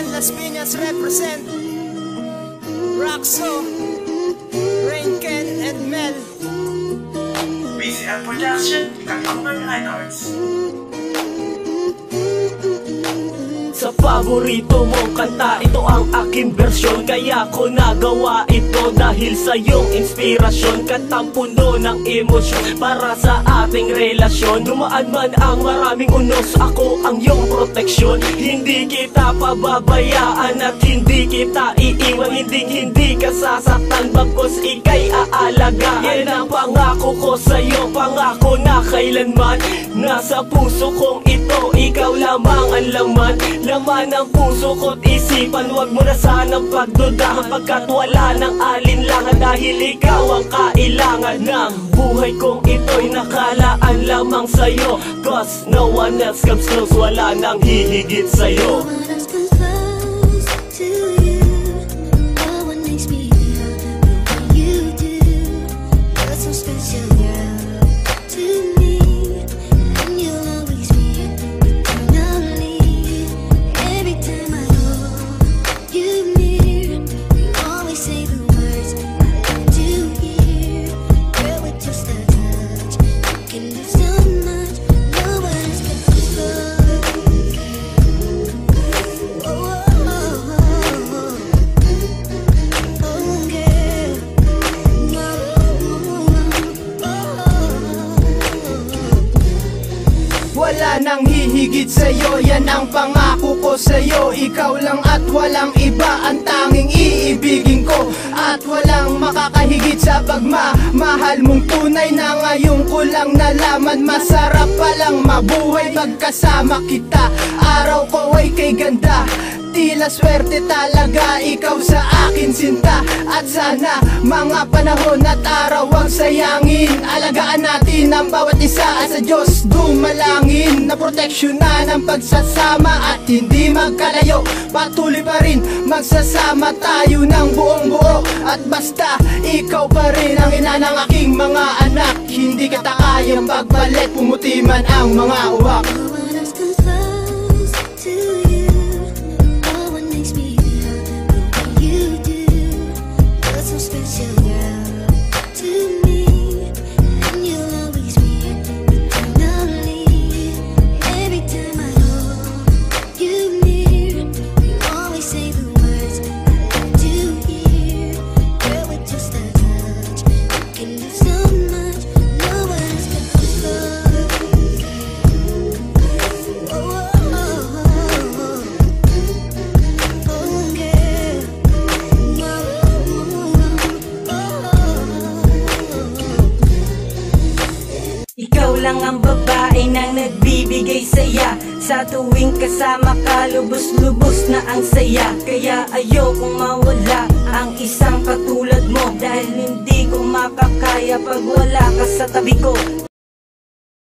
Again, Las Piñas represent Roxo, Rainken, and Mel. BCL Production, Kakambal Records. Sa paborito mong kanta, ito ang aking bersyon. Kaya ko nagawa ito dahil sa iyong inspirasyon. Kantang puno ng emosyon para sa ating relasyon. Dumaan man ang maraming unos, ako ang iyong proteksyon. Hindi kita pababayaan at hindi kita iiwan. Hindi ka sasaktan, bagkus ika'y aalagaan. Yan ang pangako ko sa'yo, pangako na kailanman. Nasa puso kong ito, ikaw lamang ang laman. Laman ng puso ko't isipan, huwag mo na sanang pagduda, pagkat wala ng alinlangan, dahil ikaw ang kailangan ng buhay kong ito'y nakalaan lamang sa'yo. Cause no one else comes close, wala nang hihigit sa'yo. Wala nang hihigit sa'yo, yan ang pangako ko sa'yo. Ikaw lang at walang iba ang tanging iibigin ko. At walang makakahigit sa pagmamahal mong tunay na ngayon ko lang nalaman. Masarap palang mabuhay pagkasama kita. Araw ko ay kay ganda, tila swerte talaga ikaw sa akin sinta. At sana mga panahon at araw ang sayangin. Alagaan natin ang bawat isa at sa Diyos dumalangin na proteksyonan ang pagsasama at hindi magkalayo. Patuloy pa rin magsasama tayo ng buong buo. At basta ikaw pa rin ang ina ng aking mga anak. Hindi kita kayang pagbalik, pumuti man ang mga uwak. Ikaw lang ang babae na nagbibigay saya. Sa tuwing kasama ka, lubos-lubos na ang saya. Kaya ayokong mawala ang isang katulad mo, dahil hindi ko makakaya pag wala ka sa tabi ko.